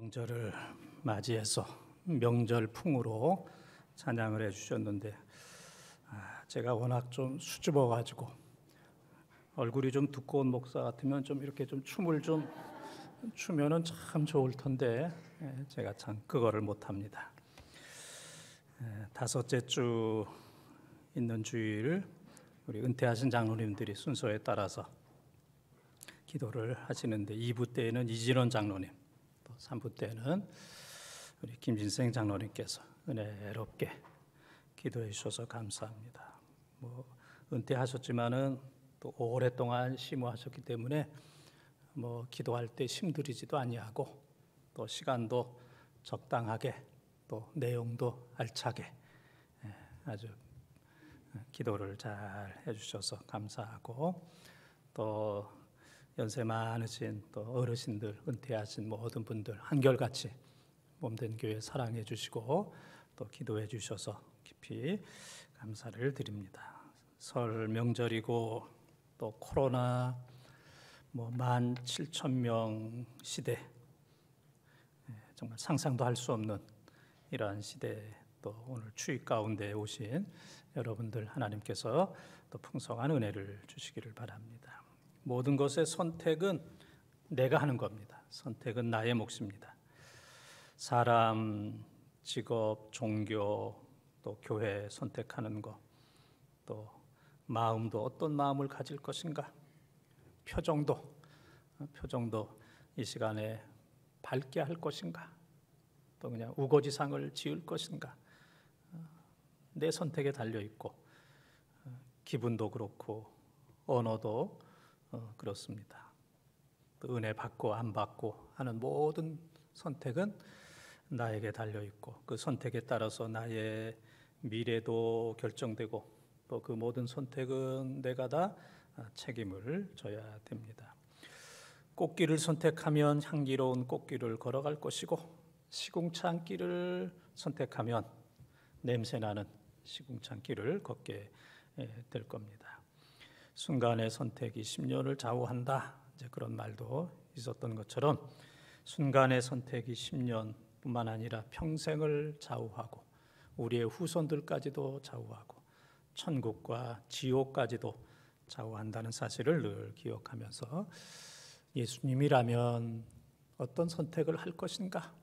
명절을 맞이해서 명절풍으로 찬양을 해주셨는데 제가 워낙 좀 수줍어가지고 얼굴이 좀 두꺼운 목사 같으면 좀 이렇게 좀 춤을 좀 추면은 참 좋을 텐데 제가 참 그거를 못합니다. 다섯째 주 있는 주일 우리 은퇴하신 장로님들이 순서에 따라서 기도를 하시는데 2부 때에는 이진원 장로님, 또 3부 때는 우리 김진생 장로님께서 은혜롭게 기도해 주셔서 감사합니다. 은퇴하셨지만은 또 오랫동안 심호하셨기 때문에 기도할 때 힘들이지도 아니하고 또 시간도 적당하게 또 내용도 알차게 아주 기도를 잘 해주셔서 감사하고 또 연세 많으신 또 어르신들 은퇴하신 모든 분들 한결같이 몸된 교회 사랑해 주시고 또 기도해 주셔서 깊이 감사를 드립니다. 설 명절이고 또 코로나 17,000명 시대, 정말 상상도 할 수 없는 이러한 시대에 또 오늘 추위 가운데 오신 여러분들 하나님께서 또 풍성한 은혜를 주시기를 바랍니다. 모든 것의 선택은 내가 하는 겁니다. 선택은 나의 몫입니다. 사람, 직업, 종교, 또 교회 선택하는 것, 또 마음도 어떤 마음을 가질 것인가, 표정도 이 시간에 밝게 할 것인가, 또 그냥 우거지상을 지을 것인가, 내 선택에 달려 있고 기분도 그렇고 언어도 그렇습니다. 또 은혜 받고 안 받고 하는 모든 선택은 나에게 달려 있고 그 선택에 따라서 나의 미래도 결정되고 또 그 모든 선택은 내가 다 책임을 져야 됩니다. 꽃길을 선택하면 향기로운 꽃길을 걸어갈 것이고 시궁창 길을 선택하면 냄새나는 시궁창 길을 걷게 될 겁니다. 순간의 선택이 10년을 좌우한다, 이제 그런 말도 있었던 것처럼 순간의 선택이 10년뿐만 아니라 평생을 좌우하고 우리의 후손들까지도 좌우하고 천국과 지옥까지도 좌우한다는 사실을 늘 기억하면서 예수님이라면 어떤 선택을 할 것인가,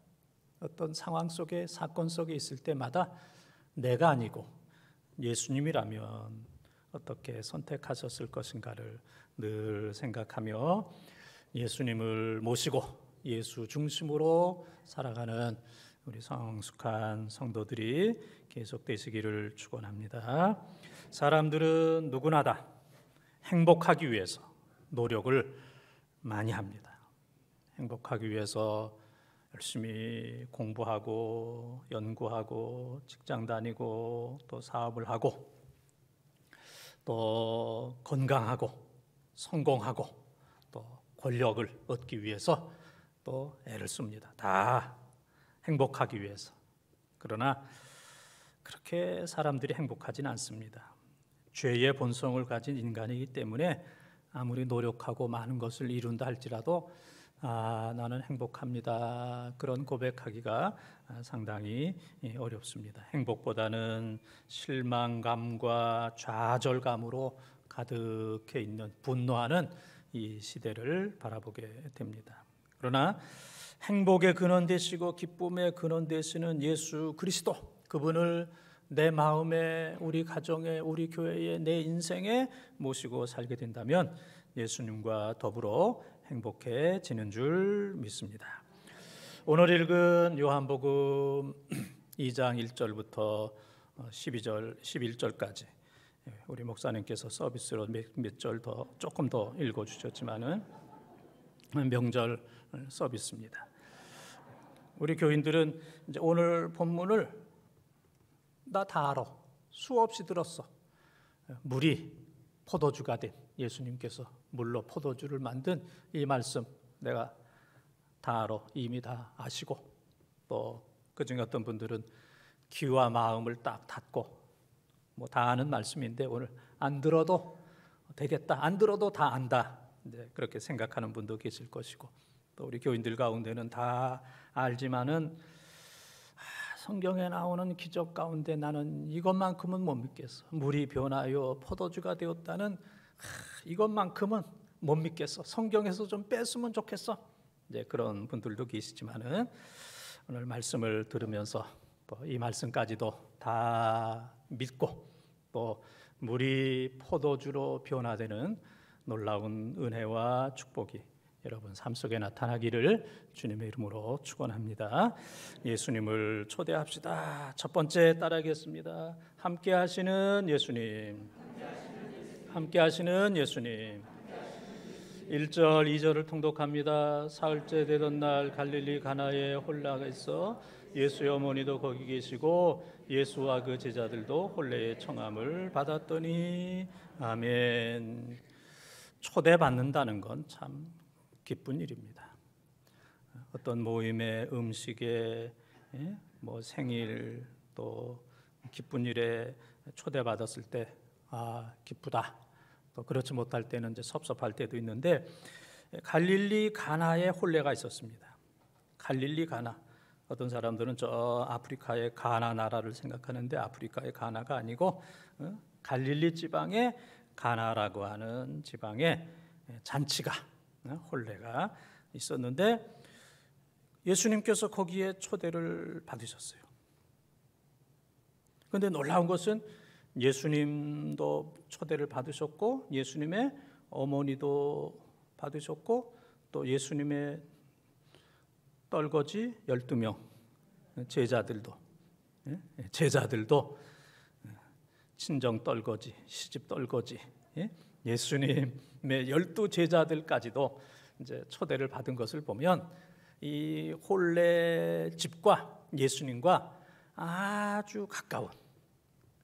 어떤 상황 속에 사건 속에 있을 때마다 내가 아니고 예수님이라면 어떻게 선택하셨을 것인가를 늘 생각하며 예수님을 모시고 예수 중심으로 살아가는 우리 성숙한 성도들이 계속되시기를 축원합니다. 사람들은 누구나 다 행복하기 위해서 노력을 많이 합니다. 행복하기 위해서 열심히 공부하고 연구하고 직장 다니고 또 사업을 하고 또 건강하고 성공하고 또 권력을 얻기 위해서 또 애를 씁니다. 다 행복하기 위해서. 그러나 그렇게 사람들이 행복하진 않습니다. 죄의 본성을 가진 인간이기 때문에 아무리 노력하고 많은 것을 이룬다 할지라도 나는 행복합니다, 그런 고백하기가 상당히 어렵습니다. 행복보다는 실망감과 좌절감으로 가득해 있는 분노하는 이 시대를 바라보게 됩니다. 그러나 행복의 근원 되시고 기쁨의 근원 되시는 예수 그리스도, 그분을 내 마음에, 우리 가정에, 우리 교회에, 내 인생에 모시고 살게 된다면 예수님과 더불어 행복해지는 줄 믿습니다. 오늘 읽은 요한복음 2장 1절부터 11절까지 우리 목사님께서 서비스로 몇 절 더 조금 더 읽어주셨지만은 명절 서비스입니다. 우리 교인들은 이제 오늘 본문을 나 다 알아, 수없이 들었어. 물이 포도주가 된 예수님께서 물로 포도주를 만든 이 말씀 내가 다 알아, 이미 다 아시고, 또 그중에 어떤 분들은 귀와 마음을 딱 닫고 다 아는 말씀인데 오늘 안 들어도 되겠다, 안 들어도 다 안다, 이제 그렇게 생각하는 분도 계실 것이고, 또 우리 교인들 가운데는 다 알지만은 성경에 나오는 기적 가운데 나는 이것만큼은 못 믿겠어. 물이 변하여 포도주가 되었다는 이것만큼은 못 믿겠어. 성경에서 좀 뺐으면 좋겠어. 이제 그런 분들도 계시지만은 오늘 말씀을 들으면서 이 말씀까지도 다 믿고 또 물이 포도주로 변화되는 놀라운 은혜와 축복이 여러분 삶 속에 나타나기를 주님의 이름으로 축원합니다. 예수님을 초대합시다. 첫 번째 따라하겠습니다. 함께 하시는 예수님, 함께 하시는 예수님. 1절 2절을 통독합니다. 사흘째 되던 날 갈릴리 가나에 홀라가 있어 예수의 어머니도 거기 계시고 예수와 그 제자들도 홀레의 청함을 받았더니 아멘. 초대받는다는 건 참 기쁜 일입니다. 어떤 모임의 음식에 생일 또 기쁜 일에 초대받았을 때 기쁘다. 또 그렇지 못할 때는 이제 섭섭할 때도 있는데 갈릴리 가나에 홀레가 있었습니다. 갈릴리 가나. 어떤 사람들은 저 아프리카의 가나 나라를 생각하는데 아프리카의 가나가 아니고 갈릴리 지방의 가나라고 하는 지방에 잔치가 홀레가 있었는데 예수님께서 거기에 초대를 받으셨어요. 그런데 놀라운 것은 예수님도 초대를 받으셨고 예수님의 어머니도 받으셨고 또 예수님의 떨거지 12명 제자들도 친정 떨거지 시집 떨거지 예수님의 12제자들까지도 이제 초대를 받은 것을 보면 이 홀레 집과 예수님과 아주 가까운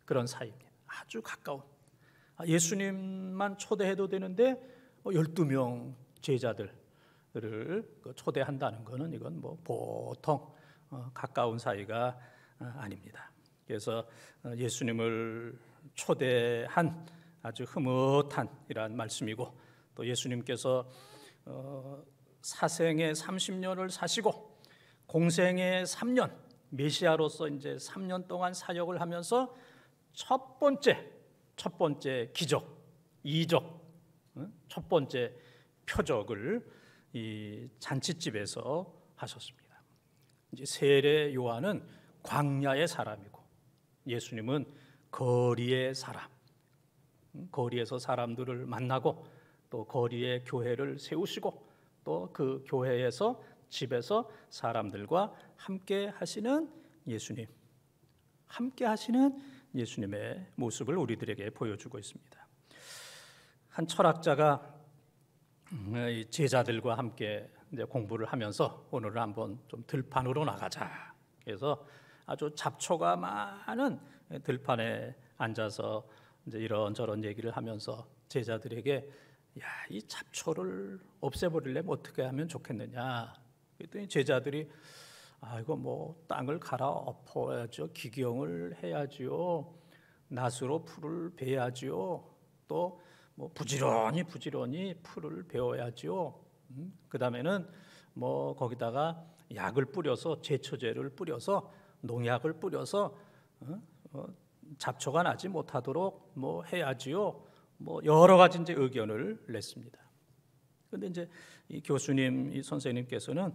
그런 사이입니다. 아주 가까운. 예수님만 초대해도 되는데 12명 제자들을 초대한다는 것은 이건 뭐 보통 가까운 사이가 아닙니다. 그래서 예수님을 초대한 아주 흐뭇한 이러한 말씀이고 또 예수님께서 사생의 30년을 사시고 공생의 3년 메시아로서 이제 3년 동안 사역을 하면서 첫 번째 기적, 이적, 첫 번째 표적을 이 잔치집에서 하셨습니다. 이제 세례 요한은 광야의 사람이고 예수님은 거리의 사람, 거리에서 사람들을 만나고 또 거리에 교회를 세우시고 또 그 교회에서 집에서 사람들과 함께 하시는 예수님, 함께 하시는 예수님의 모습을 우리들에게 보여주고 있습니다. 한 철학자가 제자들과 함께 이제 공부를 하면서 오늘은 한번 좀 들판으로 나가자. 그래서 아주 잡초가 많은 들판에 앉아서 이제 이런저런 얘기를 하면서 제자들에게 이 잡초를 없애버리려면 어떻게 하면 좋겠느냐. 그랬더니 제자들이 이거 뭐 땅을 갈아 엎어야죠. 기경을 해야지요. 낫으로 풀을 베야지요. 또 뭐 부지런히 풀을 베어야지요. 그 다음에는 뭐 거기다가 약을 뿌려서 제초제를 뿌려서 농약을 뿌려서 잡초가 나지 못하도록 뭐 해야지요. 뭐 여러 가지 이제 의견을 냈습니다. 그런데 이제 이 교수님, 이 선생님께서는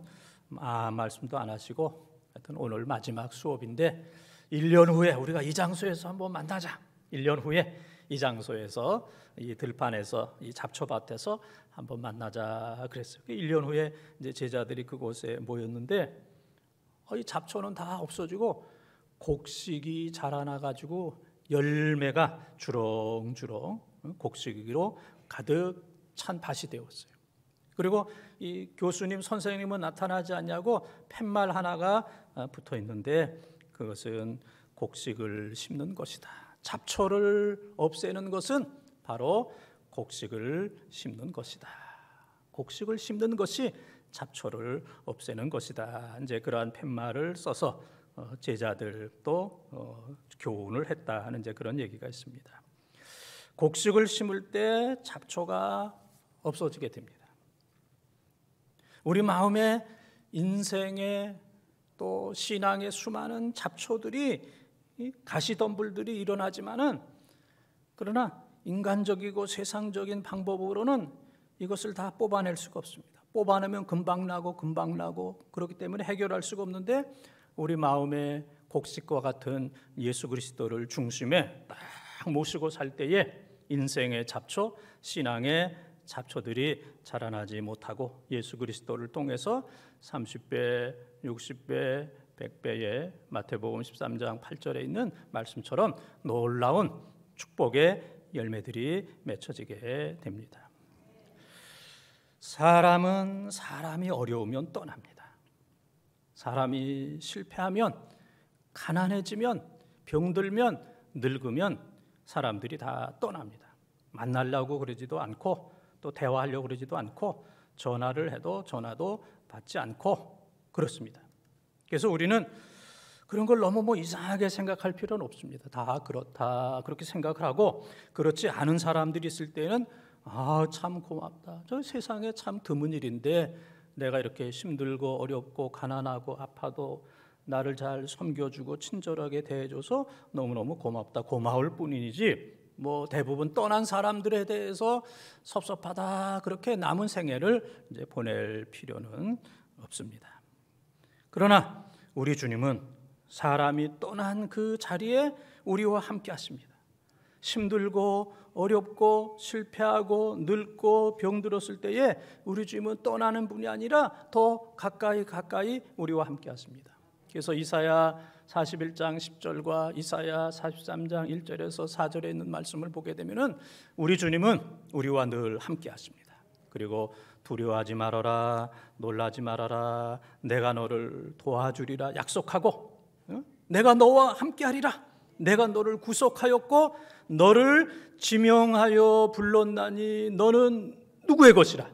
말씀도 안 하시고 하여튼 오늘 마지막 수업인데 1년 후에 우리가 이 장소에서 한번 만나자. 1년 후에 이 장소에서 이 들판에서 이 잡초밭에서 한번 만나자 그랬어요. 1년 후에 이제 제자들이 그곳에 모였는데 이 잡초는 다 없어지고 곡식이 자라나 가지고 열매가 주렁주렁 곡식으로 가득 찬 밭이 되었어요. 그리고 이 교수님 선생님은 나타나지 않냐고 팻말 하나가 붙어 있는데 그것은 곡식을 심는 것이다. 잡초를 없애는 것은 바로 곡식을 심는 것이다. 곡식을 심는 것이 잡초를 없애는 것이다. 이제 그러한 팻말을 써서 제자들도 교훈을 했다 하는 이제 그런 얘기가 있습니다. 곡식을 심을 때 잡초가 없어지게 됩니다. 우리 마음에 인생의 또 신앙의 수많은 잡초들이, 가시덤불들이 일어나지만은, 그러나 인간적이고 세상적인 방법으로는 이것을 다 뽑아낼 수가 없습니다. 뽑아내면 금방 나고 그렇기 때문에 해결할 수가 없는데, 우리 마음의 곡식과 같은 예수 그리스도를 중심에 딱 모시고 살 때에 인생의 잡초, 신앙의 잡초들이 자라나지 못하고 예수 그리스도를 통해서 30배, 60배, 100배의 마태복음 13장 8절에 있는 말씀처럼 놀라운 축복의 열매들이 맺혀지게 됩니다. 사람은 사람이 어려우면 떠납니다. 사람이 실패하면, 가난해지면, 병들면, 늙으면 사람들이 다 떠납니다. 만나려고 그러지도 않고, 또 대화하려고 그러지도 않고, 전화를 해도 전화도 받지 않고 그렇습니다. 그래서 우리는 그런 걸 너무 이상하게 생각할 필요는 없습니다. 다 그렇다 그렇게 생각을 하고, 그렇지 않은 사람들이 있을 때는 참 고맙다. 저 세상에 참 드문 일인데 내가 이렇게 힘들고 어렵고 가난하고 아파도 나를 잘 섬겨주고 친절하게 대해줘서 너무너무 고맙다, 고마울 뿐이지, 대부분 떠난 사람들에 대해서 섭섭하다 그렇게 남은 생애를 이제 보낼 필요는 없습니다. 그러나 우리 주님은 사람이 떠난 그 자리에 우리와 함께 하십니다. 힘들고 어렵고 실패하고 늙고 병들었을 때에 우리 주님은 떠나는 분이 아니라 더 가까이 우리와 함께 하십니다. 그래서 이사야 41장 10절과 이사야 43장 1절에서 4절에 있는 말씀을 보게 되면은 우리 주님은 우리와 늘 함께 하십니다. 그리고 두려워하지 말아라, 놀라지 말아라, 내가 너를 도와주리라 약속하고, 내가 너와 함께하리라, 내가 너를 구속하였고 너를 지명하여 불렀나니 너는 누구의 것이라?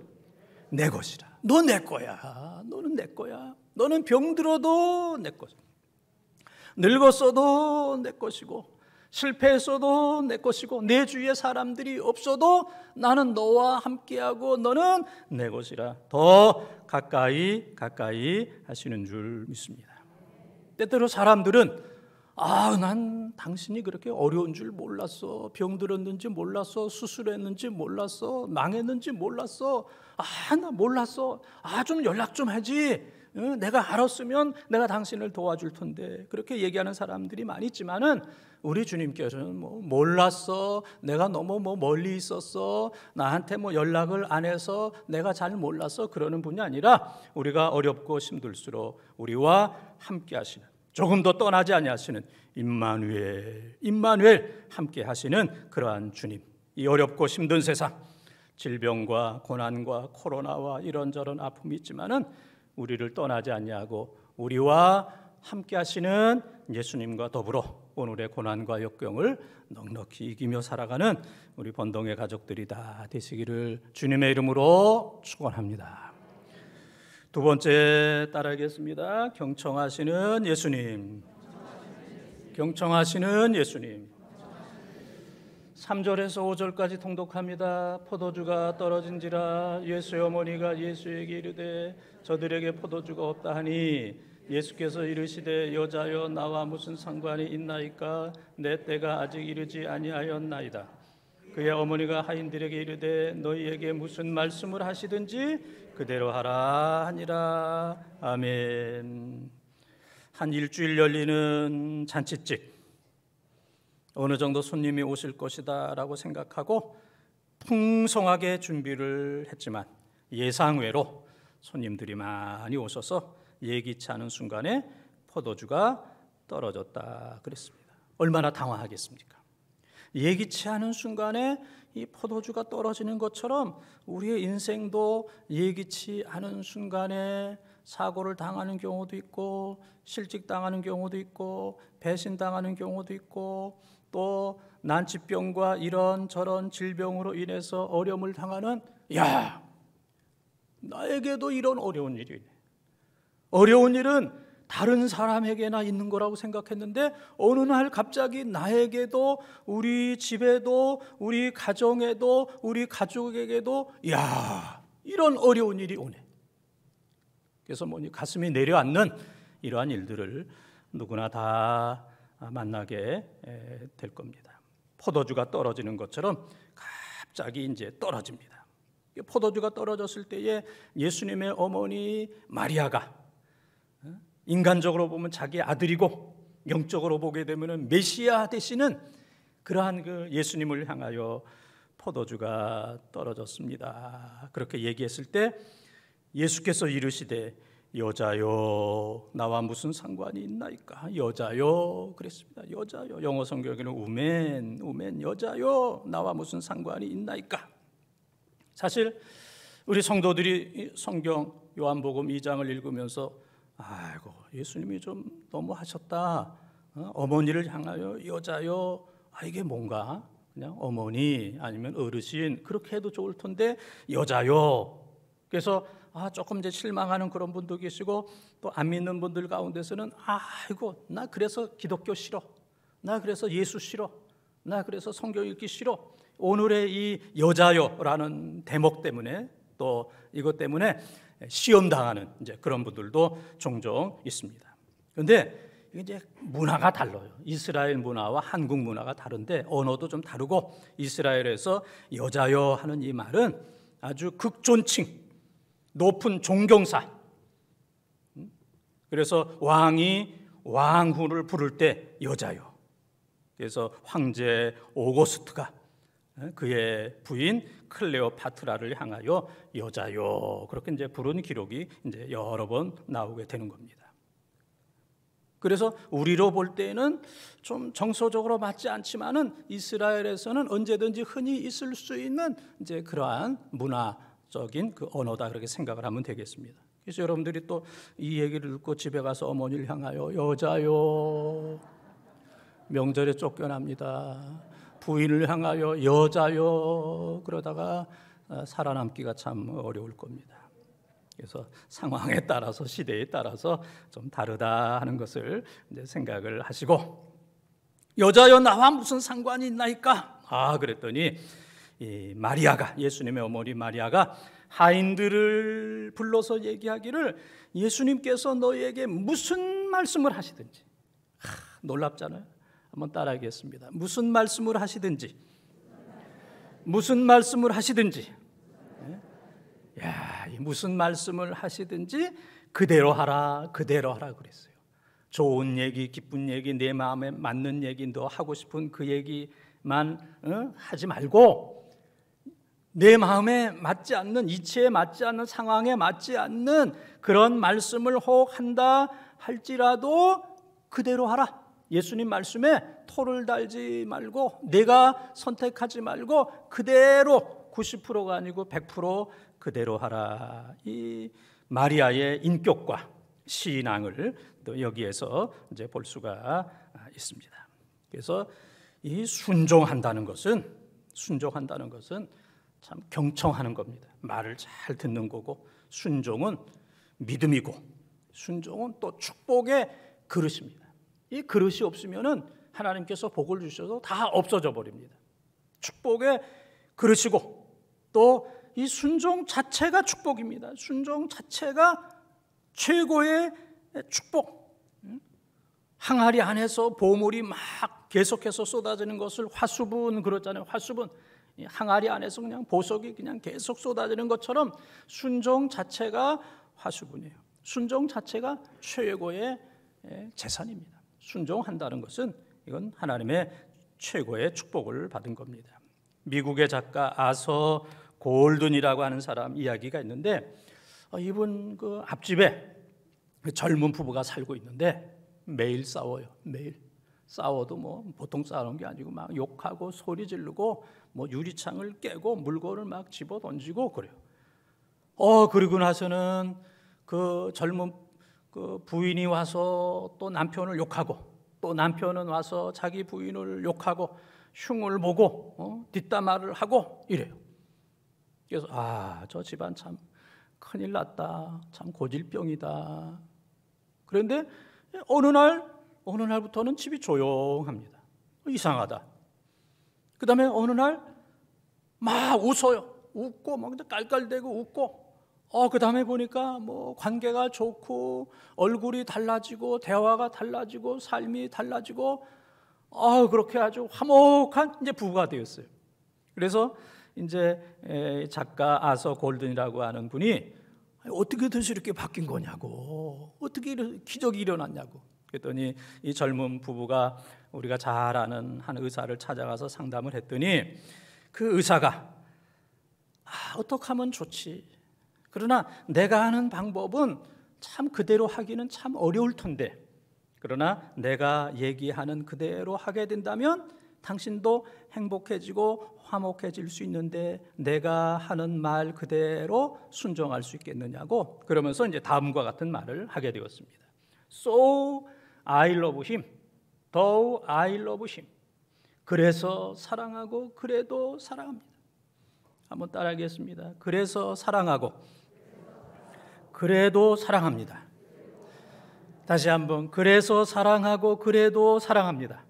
내 것이라. 너 내 거야. 너는 내 거야. 너는 병들어도 내 것이고, 늙었어도 내 것이고, 실패했어도 내 것이고, 내 주위에 사람들이 없어도 나는 너와 함께하고 너는 내 것이라. 더 가까이 하시는 줄 믿습니다. 때때로 사람들은 난 당신이 그렇게 어려운 줄 몰랐어, 병들었는지 몰랐어, 수술했는지 몰랐어, 망했는지 몰랐어, 나 몰랐어, 좀 연락 좀 하지, 내가 알았으면 내가 당신을 도와줄 텐데, 그렇게 얘기하는 사람들이 많이 있지만은 우리 주님께서는 몰랐어, 내가 너무 멀리 있었어, 나한테 연락을 안 해서 내가 잘 몰랐어, 그러는 분이 아니라 우리가 어렵고 힘들수록 우리와 함께 하시는, 조금 더 떠나지 아니하시는 임마누엘 함께 하시는 그러한 주님. 이 어렵고 힘든 세상, 질병과 고난과 코로나와 이런저런 아픔이 있지만은 우리를 떠나지 아니하고 우리와 함께 하시는 예수님과 더불어 오늘의 고난과 역경을 넉넉히 이기며 살아가는 우리 번동의 가족들이 다 되시기를 주님의 이름으로 축원합니다. 두 번째 따라하겠습니다. 경청하시는 예수님. 경청하시는 예수님. 3절에서 5절까지 통독합니다. 포도주가 떨어진지라 예수의 어머니가 예수에게 이르되 저들에게 포도주가 없다 하니 예수께서 이르시되 여자여 나와 무슨 상관이 있나이까? 내 때가 아직 이르지 아니하였나이다. 그의 어머니가 하인들에게 이르되 너희에게 무슨 말씀을 하시든지 그대로 하라 하니라. 아멘. 한 일주일 열리는 잔치집, 어느 정도 손님이 오실 것이다 라고 생각하고 풍성하게 준비를 했지만 예상외로 손님들이 많이 오셔서 예기치 않은 순간에 포도주가 떨어졌다 그랬습니다. 얼마나 당황하겠습니까? 예기치 않은 순간에 이 포도주가 떨어지는 것처럼 우리의 인생도 예기치 않은 순간에 사고를 당하는 경우도 있고, 실직당하는 경우도 있고, 배신당하는 경우도 있고, 또 난치병과 이런저런 질병으로 인해서 어려움을 당하는, 나에게도 이런 어려운 일이 있네. 어려운 일은 다른 사람에게나 있는 거라고 생각했는데 어느 날 갑자기 나에게도, 우리 집에도, 우리 가정에도, 우리 가족에게도 이런 어려운 일이 오네. 그래서 가슴이 내려앉는 이러한 일들을 누구나 다 만나게 될 겁니다. 포도주가 떨어지는 것처럼 갑자기 이제 떨어집니다. 포도주가 떨어졌을 때에 예수님의 어머니 마리아가 인간적으로 보면 자기 아들이고 영적으로 보게 되면 메시아 되시는 그러한 그 예수님을 향하여 포도주가 떨어졌습니다. 그렇게 얘기했을 때 예수께서 이르시되 여자여 나와 무슨 상관이 있나이까. 여자여 그랬습니다. 여자여. 영어 성경에는 우멘 여자여 나와 무슨 상관이 있나이까. 사실 우리 성도들이 성경 요한복음 2장을 읽으면서 아이고 예수님이 좀 너무 하셨다. 어머니를 향하여 여자여. 이게 뭔가 그냥 어머니 아니면 어르신 그렇게 해도 좋을 텐데 여자요. 그래서 조금 이제 실망하는 그런 분도 계시고 또 안 믿는 분들 가운데서는 아이고 나 그래서 기독교 싫어. 나 그래서 예수 싫어. 나 그래서 성경 읽기 싫어. 오늘의 이 여자요라는 대목 때문에 또 이것 때문에 시험 당하는 이제 그런 분들도 종종 있습니다. 그런데 이제 문화가 달라요. 이스라엘 문화와 한국 문화가 다른데 언어도 좀 다르고 이스라엘에서 여자여 하는 이 말은 아주 극존칭, 높은 존경사. 그래서 왕이 왕후를 부를 때 여자여. 그래서 황제 오거스트가 그의 부인 클레오파트라를 향하여 여자여 그렇게 이제 부른 기록이 이제 여러 번 나오게 되는 겁니다. 그래서 우리로 볼 때는 좀 정서적으로 맞지 않지만은 이스라엘에서는 언제든지 흔히 있을 수 있는 이제 그러한 문화적인 그 언어다 그렇게 생각을 하면 되겠습니다. 그래서 여러분들이 또 이 얘기를 듣고 집에 가서 어머니를 향하여 여자요. 명절에 쫓겨납니다. 부인을 향하여 여자요. 그러다가 살아남기가 참 어려울 겁니다. 그래서 상황에 따라서 시대에 따라서 좀 다르다 하는 것을 이제 생각을 하시고 여자여 나와 무슨 상관이 있나이까? 그랬더니 이 마리아가 예수님의 어머니 마리아가 하인들을 불러서 얘기하기를 예수님께서 너희에게 무슨 말씀을 하시든지 놀랍잖아요. 한번 따라하겠습니다. 무슨 말씀을 하시든지 무슨 말씀을 하시든지 그대로 하라 그랬어요. 좋은 얘기, 기쁜 얘기, 내 마음에 맞는 얘기, 너 하고 싶은 그 얘기만 하지 말고 내 마음에 맞지 않는, 이치에 맞지 않는, 상황에 맞지 않는 그런 말씀을 혹 한다 할지라도 그대로 하라. 예수님 말씀에 토를 달지 말고 내가 선택하지 말고 그대로 90%가 아니고 100% 그대로 하라. 이 마리아의 인격과 신앙을 또 여기에서 이제 볼 수가 있습니다. 그래서 이 순종한다는 것은 참 경청하는 겁니다. 말을 잘 듣는 거고 순종은 믿음이고 순종은 또 축복의 그릇입니다. 이 그릇이 없으면은 하나님께서 복을 주셔도 다 없어져 버립니다. 축복의 그릇이고 또 이 순종 자체가 축복입니다. 순종 자체가 최고의 축복. 항아리 안에서 보물이 막 계속해서 쏟아지는 것을 화수분 그러잖아요. 화수분. 항아리 안에서 그냥 보석이 그냥 계속 쏟아지는 것처럼 순종 자체가 화수분이에요. 순종 자체가 최고의 재산입니다. 순종한다는 것은 이건 하나님의 최고의 축복을 받은 겁니다. 미국의 작가 아서 골든이라고 하는 사람 이야기가 있는데 이분 그 앞집에 젊은 부부가 살고 있는데 매일 싸워요. 매일 싸워도 뭐 보통 싸우는 게 아니고 막 욕하고 소리 지르고 뭐 유리창을 깨고 물건을 막 집어 던지고 그래요. 그리고 나서는 그 젊은 그 부인이 와서 또 남편을 욕하고 또 남편은 와서 자기 부인을 욕하고 흉을 보고 뒷담화를 하고 이래요. 그래서 저 집안 참 큰일 났다. 참 고질병이다. 그런데 어느 날부터는 집이 조용합니다. 이상하다. 그 다음에 어느 날 막 웃어요. 웃고 막 깔깔대고 웃고 그 다음에 보니까 뭐 관계가 좋고 얼굴이 달라지고 대화가 달라지고 삶이 달라지고 그렇게 아주 화목한 이제 부부가 되었어요. 그래서 이제 작가 아서 골든이라고 하는 분이 어떻게 돼서 이렇게 바뀐 거냐고, 어떻게 이런 기적이 일어났냐고. 그랬더니 이 젊은 부부가 우리가 잘 아는 한 의사를 찾아가서 상담을 했더니 그 의사가 어떻게 하면 좋지, 그러나 내가 하는 방법은 참 그대로 하기는 참 어려울 텐데, 그러나 내가 얘기하는 그대로 하게 된다면 당신도 행복해지고 화목해질 수 있는데 내가 하는 말 그대로 순종할 수 있겠느냐고. 그러면서 이제 다음과 같은 말을 하게 되었습니다. So I love him, though I love him. 그래서 사랑하고 그래도 사랑합니다. 한번 따라하겠습니다. 그래서 사랑하고 그래도 사랑합니다. 다시 한번, 그래서 사랑하고 그래도 사랑합니다.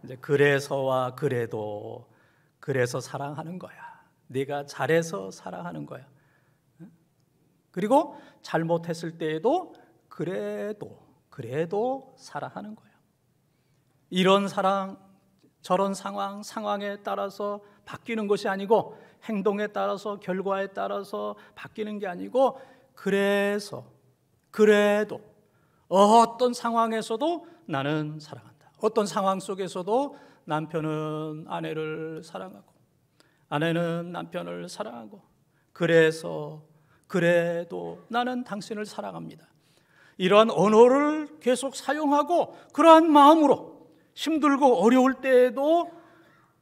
이제 그래서와 그래도, 그래서 사랑하는 거야. 네가 잘해서 사랑하는 거야. 그리고 잘못했을 때에도 그래도 사랑하는 거야. 이런 사랑, 저런 상황에 따라서 바뀌는 것이 아니고, 행동에 따라서, 결과에 따라서 바뀌는 게 아니고, 그래도 어떤 상황에서도 나는 사랑한다. 어떤 상황 속에서도 남편은 아내를 사랑하고 아내는 남편을 사랑하고, 그래도 나는 당신을 사랑합니다. 이러한 언어를 계속 사용하고, 그러한 마음으로 힘들고 어려울 때에도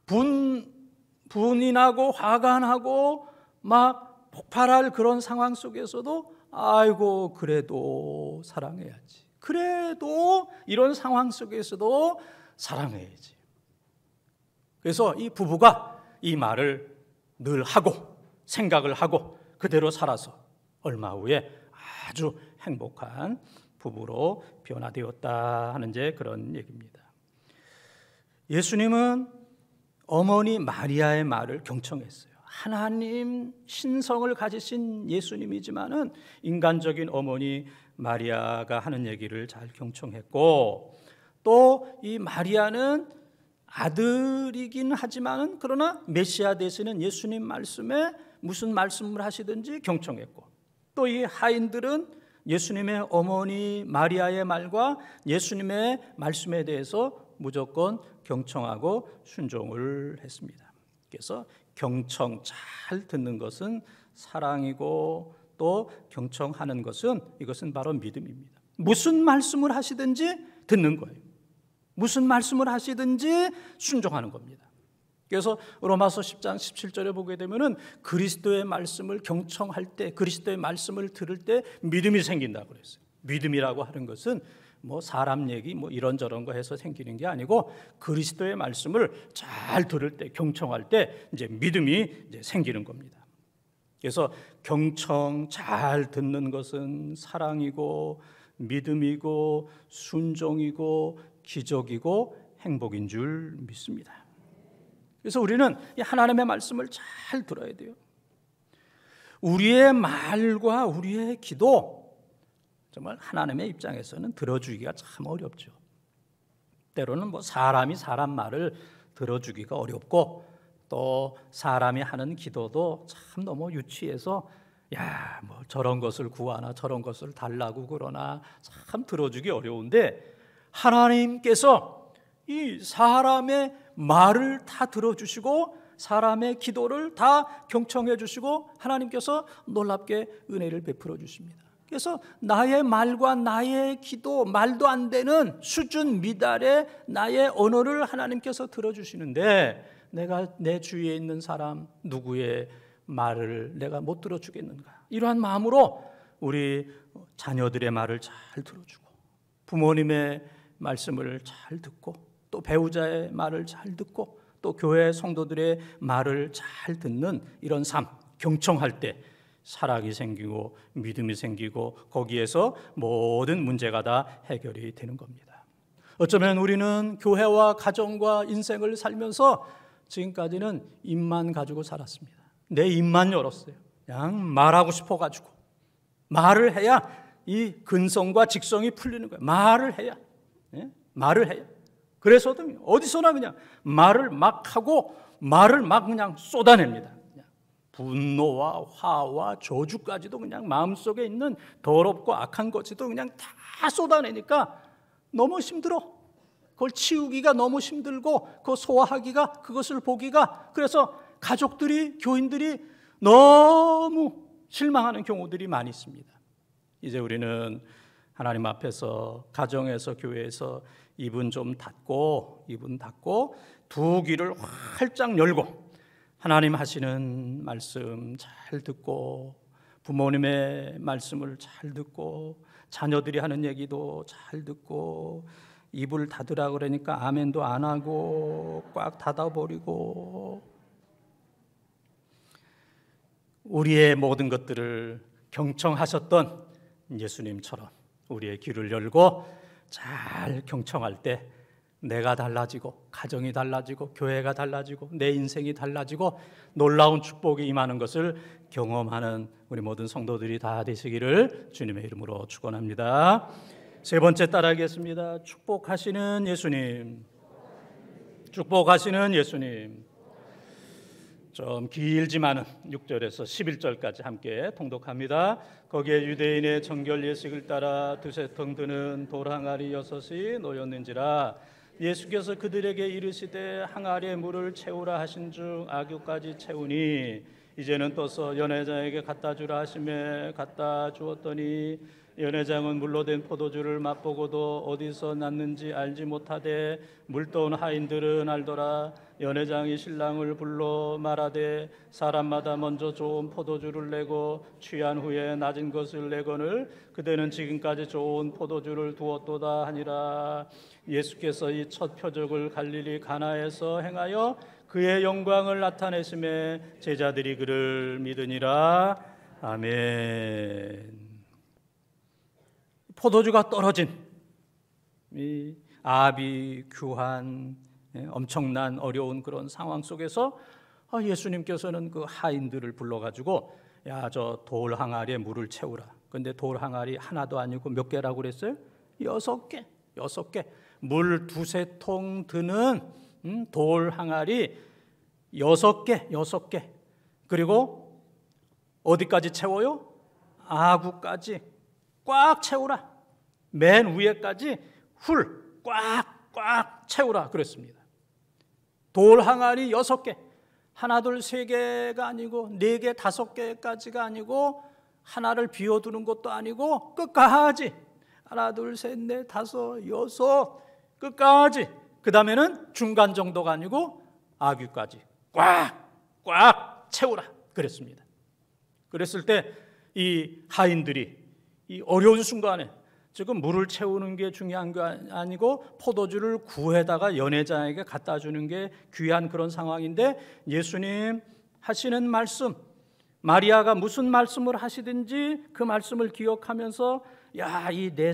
분이 나고 화가 나고 막 폭발할 그런 상황 속에서도 아이고 그래도 사랑해야지, 그래도 이런 상황 속에서도 사랑해야지. 그래서 이 부부가 이 말을 늘 하고 생각을 하고 그대로 살아서 얼마 후에 아주 행복한 부부로 변화되었다 하는 이제 그런 얘기입니다. 예수님은 어머니 마리아의 말을 경청했어요. 하나님 신성을 가지신 예수님이지만은 인간적인 어머니 마리아가 하는 얘기를 잘 경청했고, 또 이 마리아는 아들이긴 하지만은 그러나 메시아 되시는 예수님 말씀에 무슨 말씀을 하시든지 경청했고, 또 이 하인들은 예수님의 어머니 마리아의 말과 예수님의 말씀에 대해서 무조건 경청하고 순종을 했습니다. 그래서 경청, 잘 듣는 것은 사랑이고, 또 경청하는 것은, 이것은 바로 믿음입니다. 무슨 말씀을 하시든지 듣는 거예요. 무슨 말씀을 하시든지 순종하는 겁니다. 그래서 로마서 10장 17절에 보게 되면은 그리스도의 말씀을 경청할 때, 그리스도의 말씀을 들을 때 믿음이 생긴다고 그랬어요. 믿음이라고 하는 것은 뭐 사람 얘기 뭐 이런저런 거 해서 생기는 게 아니고, 그리스도의 말씀을 잘 들을 때, 경청할 때 이제 믿음이 이제 생기는 겁니다. 그래서 경청, 잘 듣는 것은 사랑이고 믿음이고 순종이고 기적이고 행복인 줄 믿습니다. 그래서 우리는 이 하나님의 말씀을 잘 들어야 돼요. 우리의 말과 우리의 기도, 정말 하나님의 입장에서는 들어주기가 참 어렵죠. 때로는 뭐 사람이 사람 말을 들어주기가 어렵고, 또 사람이 하는 기도도 참 너무 유치해서 뭐 저런 것을 구하나 저런 것을 달라고 그러나 참 들어주기 어려운데, 하나님께서 이 사람의 말을 다 들어주시고 사람의 기도를 다 경청해 주시고 하나님께서 놀랍게 은혜를 베풀어 주십니다. 그래서 나의 말과 나의 기도, 말도 안 되는 수준 미달의 나의 언어를 하나님께서 들어주시는데, 내가 내 주위에 있는 사람 누구의 말을 내가 못 들어주겠는가? 이러한 마음으로 우리 자녀들의 말을 잘 들어주고, 부모님의 말씀을 잘 듣고, 또 배우자의 말을 잘 듣고, 또 교회 성도들의 말을 잘 듣는 이런 삶, 경청할 때 사랑이 생기고 믿음이 생기고, 거기에서 모든 문제가 다 해결이 되는 겁니다. 어쩌면 우리는 교회와 가정과 인생을 살면서 지금까지는 입만 가지고 살았습니다. 내 입만 열었어요. 그냥 말하고 싶어가지고. 말을 해야 이 근성과 직성이 풀리는 거예요. 말을 해야. 말을 해야. 그래서도 어디서나 그냥 말을 막 하고 말을 막 그냥 쏟아냅니다. 분노와 화와 저주까지도 그냥 마음속에 있는 더럽고 악한 것도 그냥 다 쏟아내니까 너무 힘들어. 그걸 치우기가 너무 힘들고 그걸 소화하기가, 그것을 보기가, 그래서 가족들이, 교인들이 너무 실망하는 경우들이 많이 있습니다. 이제 우리는 하나님 앞에서, 가정에서, 교회에서 입은 좀 닫고 두 귀를 활짝 열고 하나님 하시는 말씀 잘 듣고, 부모님의 말씀을 잘 듣고, 자녀들이 하는 얘기도 잘 듣고, 입을 닫으라 그러니까 아멘도 안 하고 꽉 닫아버리고, 우리의 모든 것들을 경청하셨던 예수님처럼 우리의 귀를 열고 잘 경청할 때 내가 달라지고, 가정이 달라지고, 교회가 달라지고, 내 인생이 달라지고 놀라운 축복이 임하는 것을 경험하는 우리 모든 성도들이 다 되시기를 주님의 이름으로 축원합니다. 세 번째 따라하겠습니다. 축복하시는 예수님. 축복하시는 예수님. 좀 길지만은 6절에서 11절까지 함께 통독합니다. 거기에 유대인의 정결 예식을 따라 두세 통 드는 돌 항아리 6이 놓였는지라. 예수께서 그들에게 이르시되 항아리에 물을 채우라 하신 중 아귀까지 채우니 이제는 떠서 연회장에게 갖다 주라 하시매 갖다 주었더니 연회장은 물로 된 포도주를 맛보고도 어디서 났는지 알지 못하되 물떠온 하인들은 알더라. 연회장이 신랑을 불러 말하되 사람마다 먼저 좋은 포도주를 내고 취한 후에 낮은 것을 내거늘 그대는 지금까지 좋은 포도주를 두었도다 하니라. 예수께서 이 첫 표적을 갈릴리 가나에서 행하여 그의 영광을 나타내심에 제자들이 그를 믿으니라. 아멘. 포도주가 떨어진 이 아비규환, 엄청난 어려운 그런 상황 속에서 예수님께서는 그 하인들을 불러가지고 야, 저 돌 항아리에 물을 채우라. 근데 돌 항아리 하나도 아니고 몇 개라고 그랬어요? 6개. 물 두세 통 드는 돌 항아리 6개. 그리고 어디까지 채워요? 아구까지 꽉 채우라. 맨 위에까지 훌 꽉 채우라 그랬습니다. 돌 항아리 6개. 하나 둘 세 개가 아니고 4개 5개까지가 아니고 하나를 비워두는 것도 아니고 끝까지 하나 둘 셋 넷 다섯 여섯 끝까지. 그 다음에는 중간 정도가 아니고 아귀까지 꽉 채우라 그랬습니다. 그랬을 때 이 하인들이 이 어려운 순간에 지금 물을 채우는 게 중요한 게 아니고 포도주를 구해다가 연회장에게 갖다 주는 게 귀한 그런 상황인데 예수님 하시는 말씀, 마리아가 무슨 말씀을 하시든지 그 말씀을 기억하면서 야, 이 내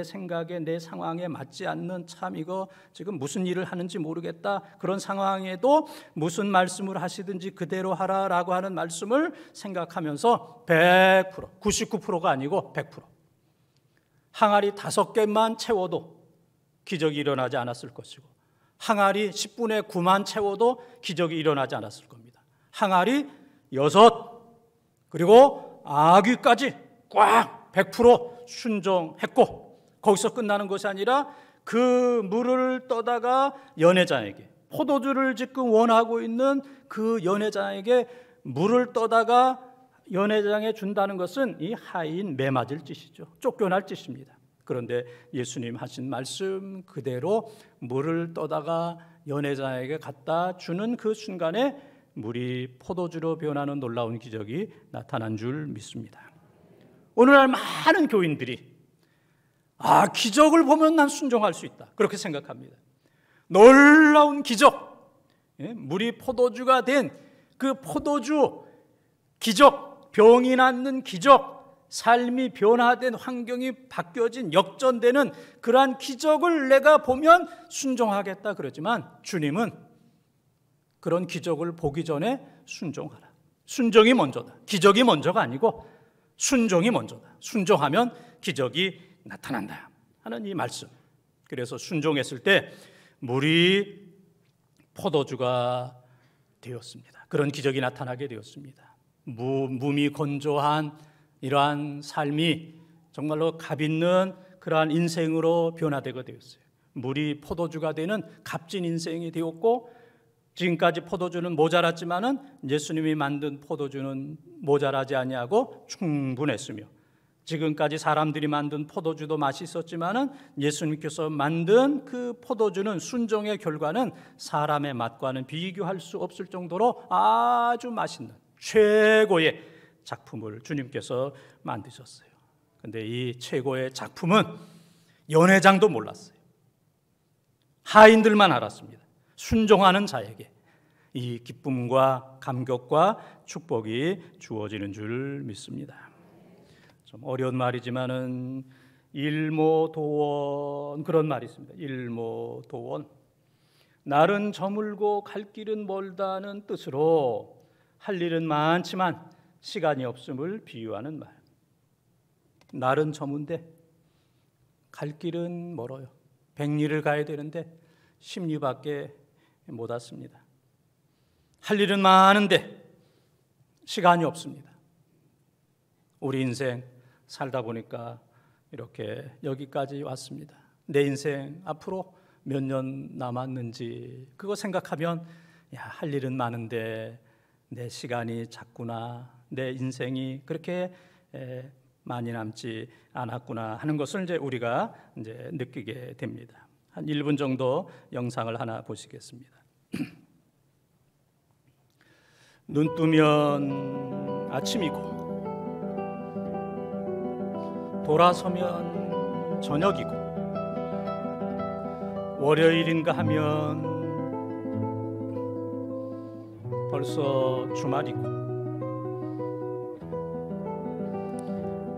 생각에 내 상황에 맞지 않는 참 이거 지금 무슨 일을 하는지 모르겠다. 그런 상황에도 무슨 말씀을 하시든지 그대로 하라라고 하는 말씀을 생각하면서 100%, 99%가 아니고 100%. 항아리 5개만 채워도 기적이 일어나지 않았을 것이고 항아리 10분의 9만 채워도 기적이 일어나지 않았을 겁니다. 항아리 6 그리고 아귀까지 꽉 100% 순종했고 거기서 끝나는 것이 아니라 그 물을 떠다가 연회장에게 포도주를 지금 원하고 있는 그 연회장에게 물을 떠다가 연회장에 준다는 것은 이 하인 매맞을 짓이죠. 쫓겨날 짓입니다. 그런데 예수님 하신 말씀 그대로 물을 떠다가 연회장에게 갖다 주는 그 순간에 물이 포도주로 변하는 놀라운 기적이 나타난 줄 믿습니다. 오늘날 많은 교인들이 기적을 보면 난 순종할 수 있다 그렇게 생각합니다. 놀라운 기적, 물이 포도주가 된 그 포도주 기적, 병이 낫는 기적, 삶이 변화된 환경이 바뀌어진 역전되는 그러한 기적을 내가 보면 순종하겠다 그러지만 주님은 그런 기적을 보기 전에 순종하라. 순종이 먼저다. 기적이 먼저가 아니고 순종이 먼저다. 순종하면 기적이 나타난다 하는 이 말씀. 그래서 순종했을 때 물이 포도주가 되었습니다. 그런 기적이 나타나게 되었습니다. 몸이 건조한 이러한 삶이 정말로 값 있는 그러한 인생으로 변화되게 되었어요. 물이 포도주가 되는 값진 인생이 되었고, 지금까지 포도주는 모자랐지만은 예수님이 만든 포도주는 모자라지 아니하고 충분했으며, 지금까지 사람들이 만든 포도주도 맛있었지만은 예수님께서 만든 그 포도주는 순종의 결과는 사람의 맛과는 비교할 수 없을 정도로 아주 맛있는 최고의 작품을 주님께서 만드셨어요. 그런데 이 최고의 작품은 연회장도 몰랐어요. 하인들만 알았습니다. 순종하는 자에게 이 기쁨과 감격과 축복이 주어지는 줄 믿습니다. 좀 어려운 말이지만은 일모도원, 그런 말이 있습니다. 일모도원. 날은 저물고 갈 길은 멀다는 뜻으로 할 일은 많지만 시간이 없음을 비유하는 말. 날은 저문데 갈 길은 멀어요. 100리를 가야 되는데 10리밖에 못 왔습니다. 할 일은 많은데 시간이 없습니다. 우리 인생 살다 보니까 이렇게 여기까지 왔습니다. 내 인생 앞으로 몇 년 남았는지 그거 생각하면 할 일은 많은데 내 시간이 작구나, 내 인생이 그렇게 많이 남지 않았구나 하는 것을 이제 우리가 이제 느끼게 됩니다. 한 1분 정도 영상을 하나 보시겠습니다. 눈 뜨면 아침이고 돌아서면 저녁이고 월요일인가 하면 벌써 주말이고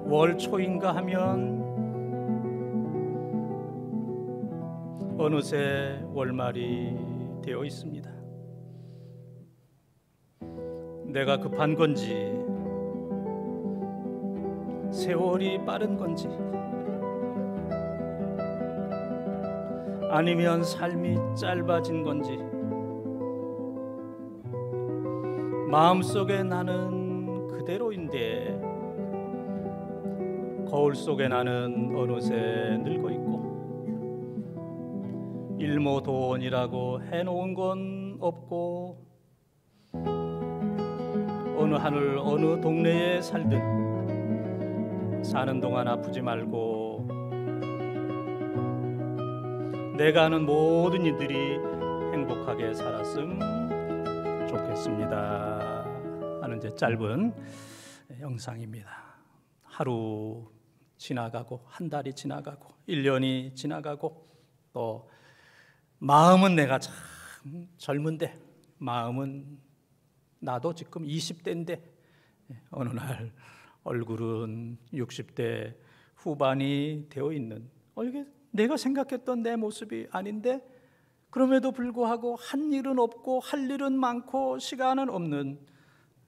월초인가 하면 어느새 월말이 되어 있습니다. 내가 급한 건지 세월이 빠른 건지 아니면 삶이 짧아진 건지 마음속에 나는 그대로인데 거울 속에 나는 어느새 늙어 있고 일모도원이라고 해놓은 건 없고 어느 하늘 어느 동네에 살든 사는 동안 아프지 말고 내가 아는 모든 이들이 행복하게 살았음 좋겠습니다 하는 이제 짧은 영상입니다. 하루 지나가고 한 달이 지나가고 1년이 지나가고 또 마음은 내가 참 젊은데 마음은 나도 지금 20대인데 어느 날 얼굴은 60대 후반이 되어 있는 이게 내가 생각했던 내 모습이 아닌데 그럼에도 불구하고 한 일은 없고 할 일은 많고 시간은 없는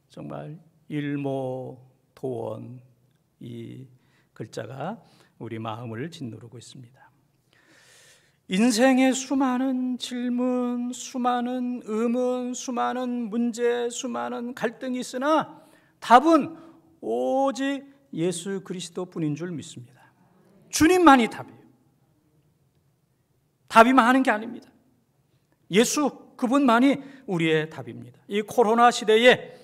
정말 일모도원 이 글자가 우리 마음을 짓누르고 있습니다. 인생의 수많은 질문, 수많은 의문, 수많은 문제, 수많은 갈등이 있으나 답은 오직 예수 그리스도뿐인 줄 믿습니다. 주님만이 답이에요. 답이 많은 게 아닙니다. 예수 그분만이 우리의 답입니다. 이 코로나 시대에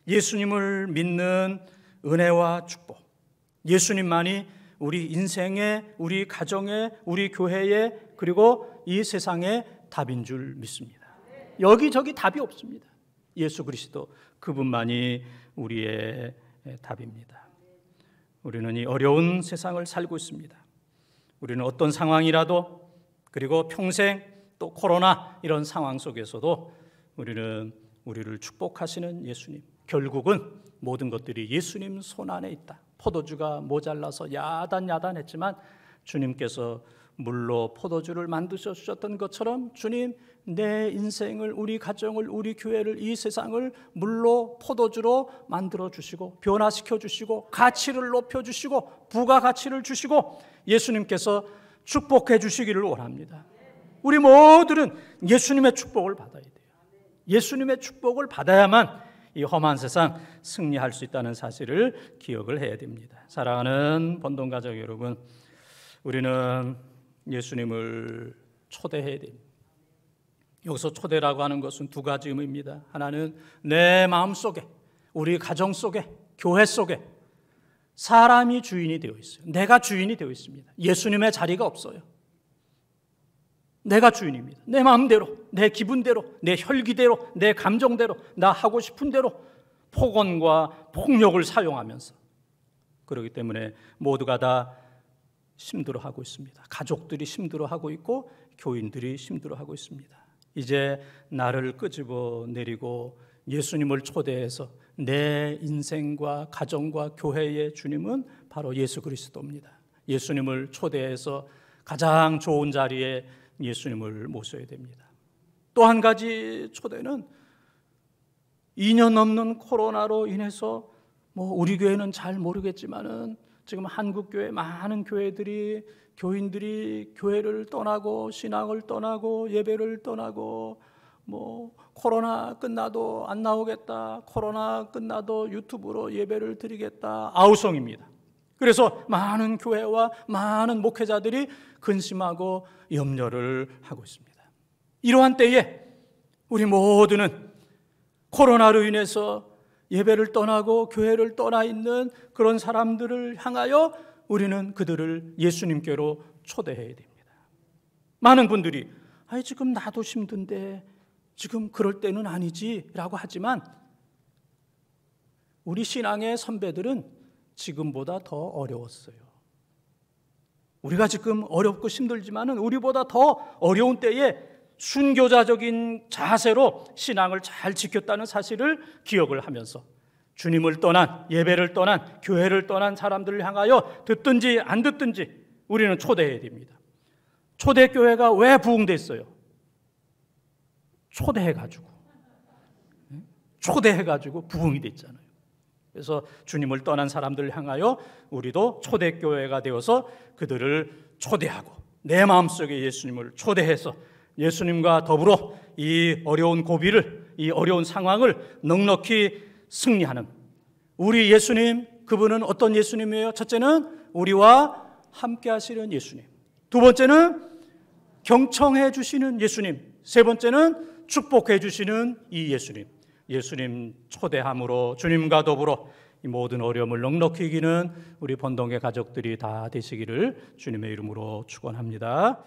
예수님을 믿는 은혜와 축복, 예수님만이 우리 인생에, 우리 가정에, 우리 교회에 그리고 이 세상의 답인 줄 믿습니다. 여기저기 답이 없습니다. 예수 그리스도 그분만이 우리의 답입니다. 우리는 이 어려운 세상을 살고 있습니다. 우리는 어떤 상황이라도 그리고 평생 또 코로나 이런 상황 속에서도 우리는 우리를 축복하시는 예수님, 결국은 모든 것들이 예수님 손 안에 있다. 포도주가 모자라서 야단야단했지만 주님께서 물로 포도주를 만드셔 주셨던 것처럼 주님, 내 인생을, 우리 가정을, 우리 교회를, 이 세상을 물로 포도주로 만들어 주시고 변화시켜 주시고 가치를 높여 주시고 부가가치를 주시고 예수님께서 축복해 주시기를 원합니다. 우리 모두는 예수님의 축복을 받아야 돼요. 예수님의 축복을 받아야만 이 험한 세상 승리할 수 있다는 사실을 기억을 해야 됩니다. 사랑하는 본동가족 여러분, 우리는 예수님을 초대해야 됩니다. 여기서 초대라고 하는 것은 두 가지 의미입니다. 하나는 내 마음속에, 우리 가정 속에, 교회 속에 사람이 주인이 되어 있어요. 내가 주인이 되어 있습니다. 예수님의 자리가 없어요. 내가 주인입니다. 내 마음대로, 내 기분대로, 내 혈기대로, 내 감정대로, 나 하고 싶은 대로 폭언과 폭력을 사용하면서, 그렇기 때문에 모두가 다 힘들어하고 있습니다. 가족들이 힘들어하고 있고 교인들이 힘들어하고 있습니다. 이제 나를 끄집어 내리고 예수님을 초대해서 내 인생과 가정과 교회의 주님은 바로 예수 그리스도입니다. 예수님을 초대해서 가장 좋은 자리에 예수님을 모셔야 됩니다. 또 한 가지 초대는 2년 넘는 코로나로 인해서 우리 교회는 잘 모르겠지만은 지금 한국 교회 많은 교회들이, 교인들이 교회를 떠나고 신앙을 떠나고 예배를 떠나고 코로나 끝나도 안 나오겠다, 코로나 끝나도 유튜브로 예배를 드리겠다, 아우성입니다. 그래서 많은 교회와 많은 목회자들이 근심하고 염려를 하고 있습니다. 이러한 때에 우리 모두는 코로나로 인해서 예배를 떠나고 교회를 떠나 있는 그런 사람들을 향하여 우리는 그들을 예수님께로 초대해야 됩니다. 많은 분들이 지금 나도 힘든데 지금 그럴 때는 아니지 라고 하지만 우리 신앙의 선배들은 지금보다 더 어려웠어요. 우리가 지금 어렵고 힘들지만은 우리보다 더 어려운 때에 순교자적인 자세로 신앙을 잘 지켰다는 사실을 기억을 하면서 주님을 떠난, 예배를 떠난, 교회를 떠난 사람들을 향하여 듣든지 안 듣든지 우리는 초대해야 됩니다. 초대교회가 왜 부흥됐어요? 초대해가지고 부흥이 됐잖아요. 그래서 주님을 떠난 사람들을 향하여 우리도 초대교회가 되어서 그들을 초대하고 내 마음속에 예수님을 초대해서 예수님과 더불어 이 어려운 고비를, 이 어려운 상황을 넉넉히 승리하는 우리 예수님, 그분은 어떤 예수님이에요? 첫째는 우리와 함께 하시는 예수님, 두 번째는 경청해 주시는 예수님, 세 번째는 축복해 주시는 이 예수님. 예수님 초대함으로 주님과 더불어 이 모든 어려움을 넉넉히 이기는 우리 본동의 가족들이 다 되시기를 주님의 이름으로 축원합니다.